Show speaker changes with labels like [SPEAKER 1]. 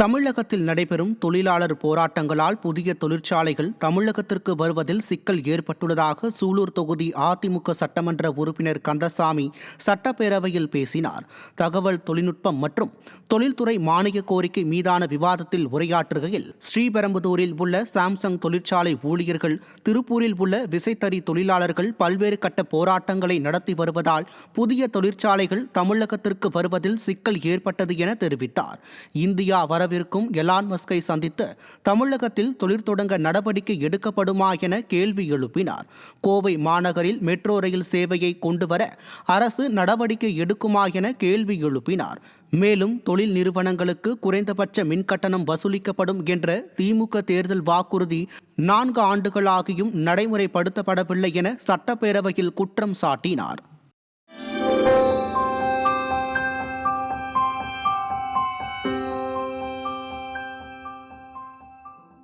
[SPEAKER 1] தமிழகத்தில் நடைபெறும் தொழிலாளர் போராட்டங்களால் புதிய தொழிற்சாலைகள் தமிழகத்திற்கு வருவதில் சிக்கல் ஏற்பட்டுள்ளதாக சூலூர் தொகுதி அதிமுக சட்டமன்ற உறுப்பினர் கந்தசாமி சட்டப்பேரவையில் பேசினார். தகவல் தொழில்நுட்பம் மற்றும் தொழில்துறை மானிய கோரிக்கை மீதான விவாதத்தில் உரையாற்றுகையில், ஸ்ரீபெரும்புதூரில் உள்ள சாம்சங் தொழிற்சாலை ஊழியர்கள், திருப்பூரில் உள்ள விசைத்தறி தொழிலாளர்கள் பல்வேறு கட்ட போராட்டங்களை நடத்தி வருவதால் புதிய தொழிற்சாலைகள் தமிழகத்திற்கு வருவதில் சிக்கல் ஏற்பட்டது என தெரிவித்தார். இந்தியா வரவிருக்கும் எலான் மஸ்கை சந்தித்து தமிழகத்தில் தொழில் தொடங்க நடவடிக்கை எடுக்கப்படுமா என கேள்வி எழுப்பினார். கோவை மாநகரில் மெட்ரோ ரயில் சேவையை கொண்டுவர அரசு நடவடிக்கை எடுக்குமா என கேள்வி எழுப்பினார். மேலும் தொழில் நிறுவனங்களுக்கு குறைந்தபட்ச மின்கட்டணம் வசூலிக்கப்படும் என்ற திமுக தேர்தல் வாக்குறுதி 4 ஆண்டுகளாகியும் நடைமுறைப்படுத்தப்படவில்லை என சட்டப்பேரவையில் குற்றம் சாட்டினார்.